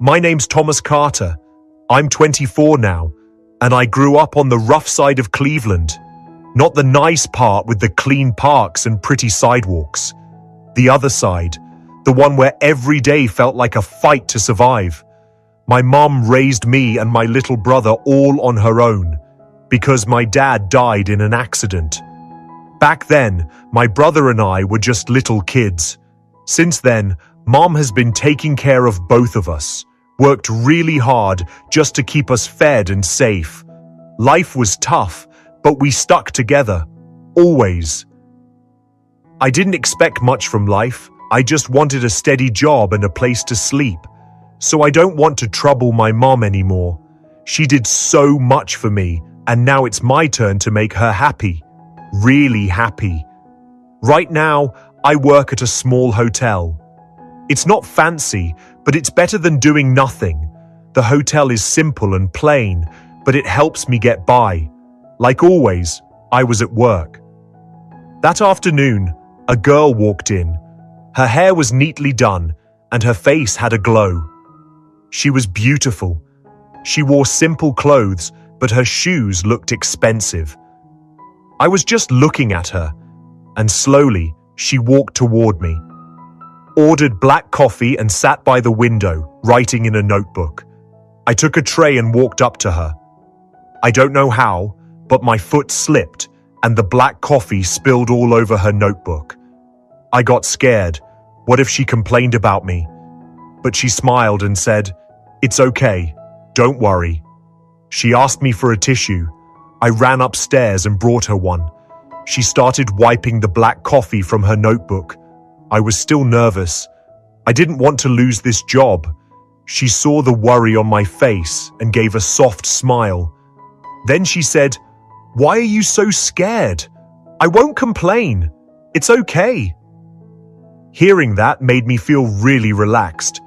My name's Thomas Carter. I'm 24 now, and I grew up on the rough side of Cleveland. Not the nice part with the clean parks and pretty sidewalks. The other side, the one where every day felt like a fight to survive. My mom raised me and my little brother all on her own, because my dad died in an accident. Back then, my brother and I were just little kids. Since then, Mom has been taking care of both of us, worked really hard just to keep us fed and safe. Life was tough, but we stuck together, always. I didn't expect much from life. I just wanted a steady job and a place to sleep. So I don't want to trouble my mom anymore. She did so much for me, and now it's my turn to make her happy. Really happy. Right now, I work at a small hotel. It's not fancy, but it's better than doing nothing. The hotel is simple and plain, but it helps me get by. Like always, I was at work. That afternoon, a girl walked in. Her hair was neatly done, and her face had a glow. She was beautiful. She wore simple clothes, but her shoes looked expensive. I was just looking at her, and slowly she walked toward me. Ordered black coffee and sat by the window, writing in a notebook. I took a tray and walked up to her. I don't know how, but my foot slipped, and the black coffee spilled all over her notebook. I got scared. What if she complained about me? But she smiled and said, "It's okay, don't worry." She asked me for a tissue. I ran upstairs and brought her one. She started wiping the black coffee from her notebook. I was still nervous. I didn't want to lose this job. She saw the worry on my face and gave a soft smile. Then she said, "Why are you so scared? I won't complain. It's okay." Hearing that made me feel really relaxed.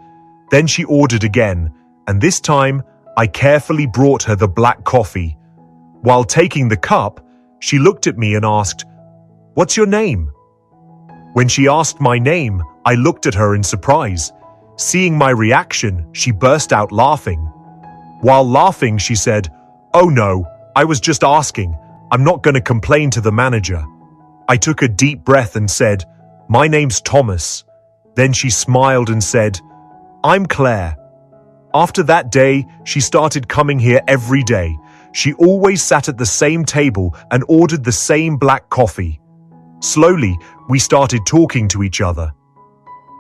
Then she ordered again, and this time I carefully brought her the black coffee. While taking the cup, she looked at me and asked, "What's your name?" When she asked my name, I looked at her in surprise. Seeing my reaction, she burst out laughing. While laughing, she said, "Oh no, I was just asking. I'm not going to complain to the manager." I took a deep breath and said, "My name's Thomas." Then she smiled and said, "I'm Claire." After that day, she started coming here every day. She always sat at the same table and ordered the same black coffee. Slowly, we started talking to each other.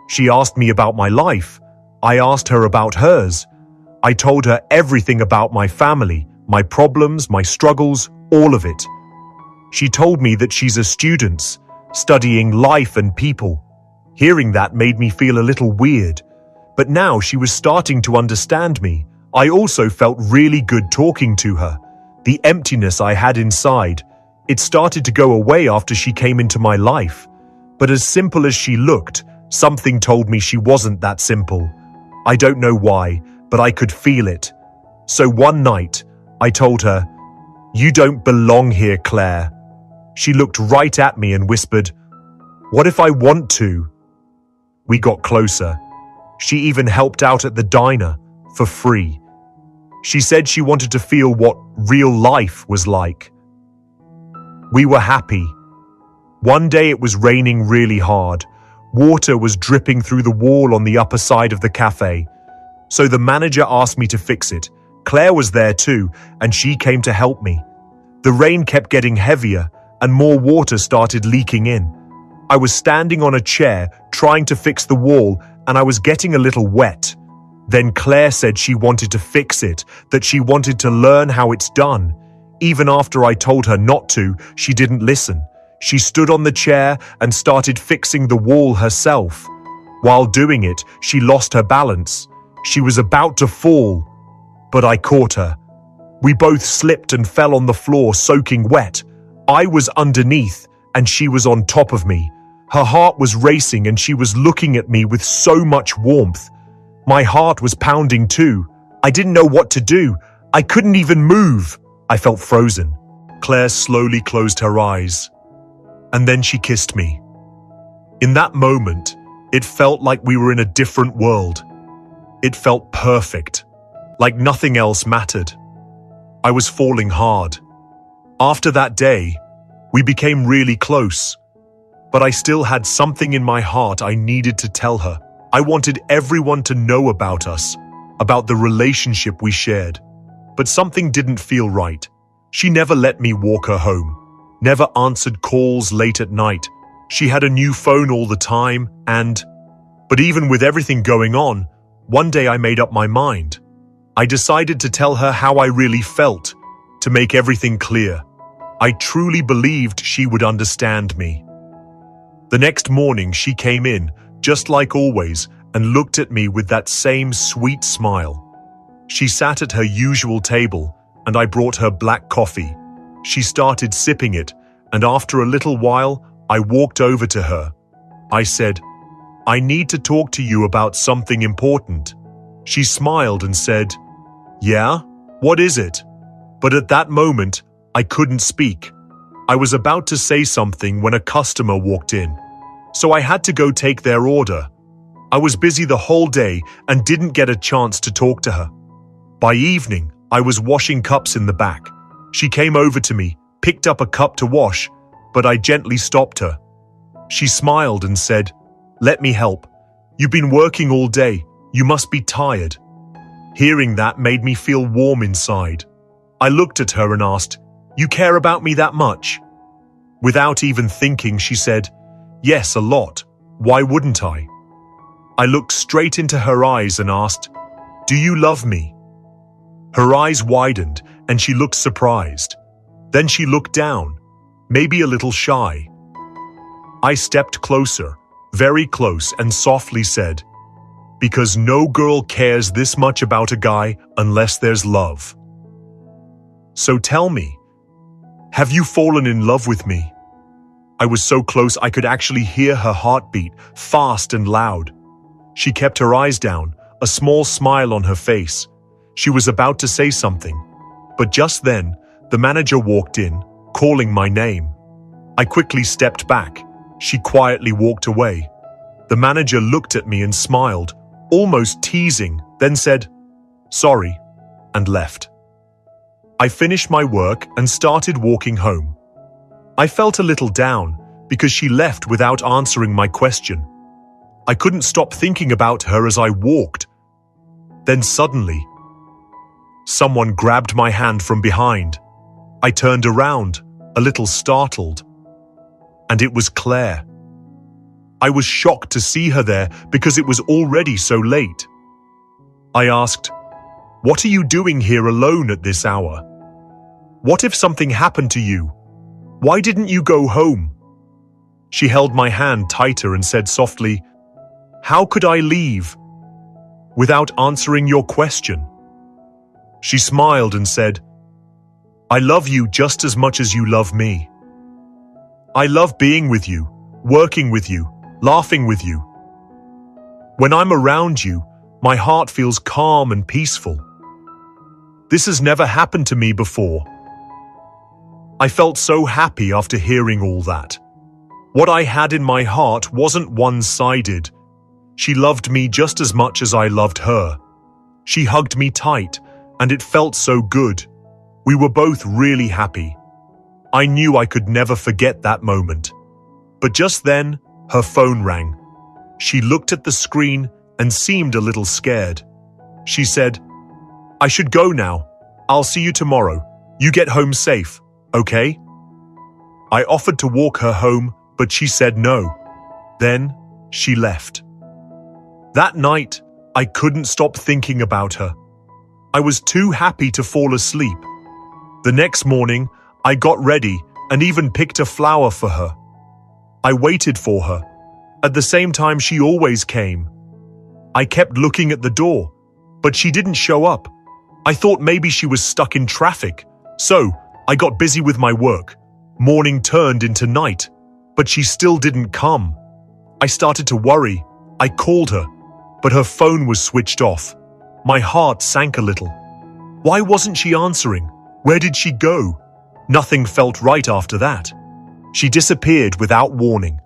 She asked me about my life. I asked her about hers. I told her everything about my family, my problems, my struggles, all of it. She told me that she's a student, studying life and people. Hearing that made me feel a little weird. But now she was starting to understand me. I also felt really good talking to her. The emptiness I had inside, it started to go away after she came into my life. But as simple as she looked, something told me she wasn't that simple. I don't know why, but I could feel it. So one night, I told her, "You don't belong here, Claire." She looked right at me and whispered, "What if I want to?" We got closer. She even helped out at the diner, for free. She said she wanted to feel what real life was like. We were happy. One day it was raining really hard. Water was dripping through the wall on the upper side of the cafe. So the manager asked me to fix it. Claire was there too, and she came to help me. The rain kept getting heavier, and more water started leaking in. I was standing on a chair, trying to fix the wall, and I was getting a little wet. Then Claire said she wanted to fix it, that she wanted to learn how it's done. Even after I told her not to, she didn't listen. She stood on the chair and started fixing the wall herself. While doing it, she lost her balance. She was about to fall, but I caught her. We both slipped and fell on the floor, soaking wet. I was underneath, and she was on top of me. Her heart was racing, and she was looking at me with so much warmth. My heart was pounding too. I didn't know what to do. I couldn't even move. I felt frozen. Claire slowly closed her eyes, and then she kissed me. In that moment, it felt like we were in a different world. It felt perfect, like nothing else mattered. I was falling hard. After that day, we became really close, but I still had something in my heart I needed to tell her. I wanted everyone to know about us, about the relationship we shared. But something didn't feel right. She never let me walk her home, never answered calls late at night. She had a new phone all the time But even with everything going on, one day I made up my mind. I decided to tell her how I really felt, to make everything clear. I truly believed she would understand me. The next morning she came in, just like always, and looked at me with that same sweet smile. She sat at her usual table, and I brought her black coffee. She started sipping it, and after a little while, I walked over to her. I said, "I need to talk to you about something important." She smiled and said, "Yeah? What is it?" But at that moment, I couldn't speak. I was about to say something when a customer walked in, so I had to go take their order. I was busy the whole day and didn't get a chance to talk to her. By evening, I was washing cups in the back. She came over to me, picked up a cup to wash, but I gently stopped her. She smiled and said, "Let me help. You've been working all day. You must be tired." Hearing that made me feel warm inside. I looked at her and asked, "You care about me that much?" Without even thinking, she said, "Yes, a lot. Why wouldn't I?" I looked straight into her eyes and asked, "Do you love me?" Her eyes widened and she looked surprised. Then she looked down, maybe a little shy. I stepped closer, very close, and softly said, "Because no girl cares this much about a guy unless there's love. So tell me, have you fallen in love with me?" I was so close I could actually hear her heartbeat, fast and loud. She kept her eyes down, a small smile on her face. She was about to say something, but just then, the manager walked in, calling my name. I quickly stepped back. She quietly walked away. The manager looked at me and smiled, almost teasing, then said, "Sorry," and left. I finished my work and started walking home. I felt a little down because she left without answering my question. I couldn't stop thinking about her as I walked. Then suddenly, someone grabbed my hand from behind. I turned around, a little startled, and it was Claire. I was shocked to see her there because it was already so late. I asked, "What are you doing here alone at this hour? What if something happened to you? Why didn't you go home?" She held my hand tighter and said softly, "How could I leave without answering your question?" She smiled and said, "I love you just as much as you love me. I love being with you, working with you, laughing with you. When I'm around you, my heart feels calm and peaceful. This has never happened to me before." I felt so happy after hearing all that. What I had in my heart wasn't one-sided. She loved me just as much as I loved her. She hugged me tight, and it felt so good. We were both really happy. I knew I could never forget that moment. But just then, her phone rang. She looked at the screen and seemed a little scared. She said, "I should go now. I'll see you tomorrow. You get home safe, okay?" I offered to walk her home, but she said no. Then she left. That night, I couldn't stop thinking about her. I was too happy to fall asleep. The next morning, I got ready and even picked a flower for her. I waited for her. At the same time she always came. I kept looking at the door, but she didn't show up. I thought maybe she was stuck in traffic, so I got busy with my work. Morning turned into night, but she still didn't come. I started to worry. I called her, but her phone was switched off. My heart sank a little. Why wasn't she answering? Where did she go? Nothing felt right after that. She disappeared without warning.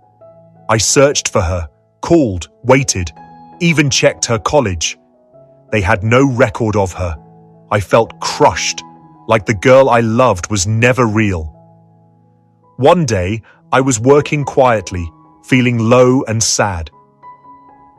I searched for her, called, waited, even checked her college. They had no record of her. I felt crushed, like the girl I loved was never real. One day, I was working quietly, feeling low and sad.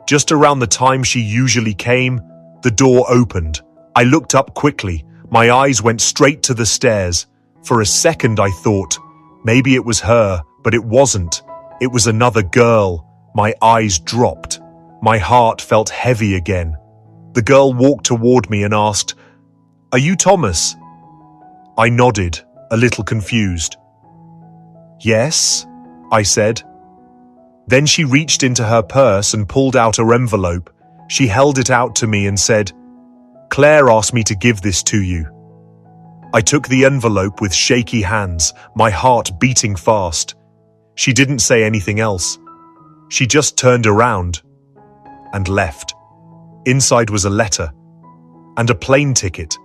Just around the time she usually came, the door opened. I looked up quickly. My eyes went straight to the stairs. For a second I thought, maybe it was her, but it wasn't. It was another girl. My eyes dropped. My heart felt heavy again. The girl walked toward me and asked, "Are you Thomas?" I nodded, a little confused. "Yes," I said. Then she reached into her purse and pulled out her envelope. She held it out to me and said, "Claire asked me to give this to you." I took the envelope with shaky hands, my heart beating fast. She didn't say anything else. She just turned around and left. Inside was a letter and a plane ticket.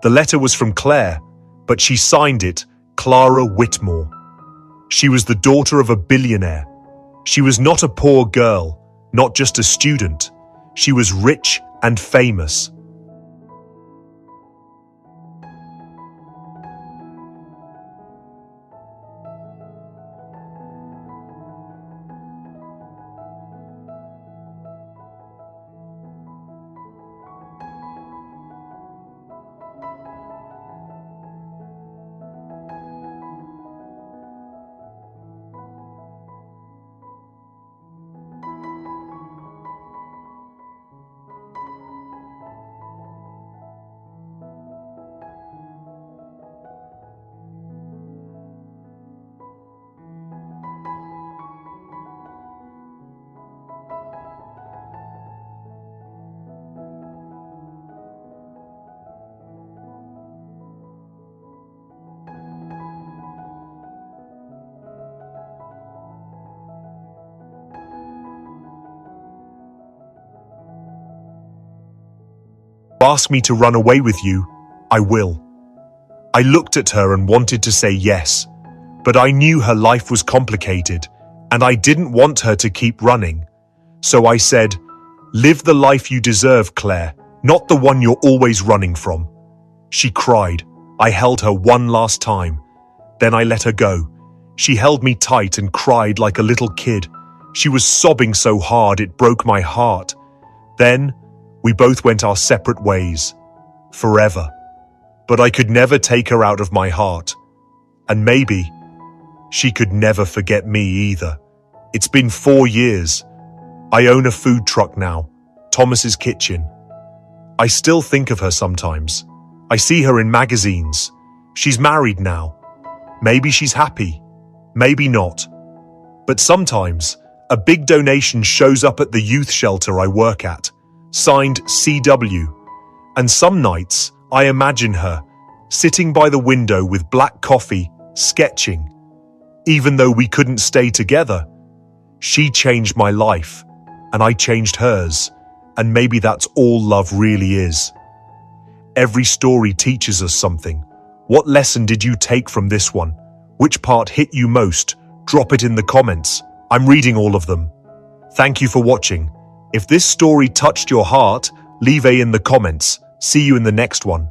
The letter was from Claire, but she signed it Clara Whitmore. She was the daughter of a billionaire. She was not a poor girl, not just a student. She was rich and famous. Ask me to run away with you, I will. I looked at her and wanted to say yes, but I knew her life was complicated, and I didn't want her to keep running. So I said, "Live the life you deserve, Claire, not the one you're always running from." She cried. I held her one last time. Then I let her go. She held me tight and cried like a little kid. She was sobbing so hard it broke my heart. Then we both went our separate ways, forever. But I could never take her out of my heart. And maybe she could never forget me either. It's been 4 years. I own a food truck now, Thomas's Kitchen. I still think of her sometimes. I see her in magazines. She's married now. Maybe she's happy, maybe not. But sometimes a big donation shows up at the youth shelter I work at, signed CW. And some nights, I imagine her, sitting by the window with black coffee, sketching. Even though we couldn't stay together, she changed my life, and I changed hers, and maybe that's all love really is. Every story teaches us something. What lesson did you take from this one? Which part hit you most? Drop it in the comments. I'm reading all of them. Thank you for watching. If this story touched your heart, leave a in the comments. See you in the next one.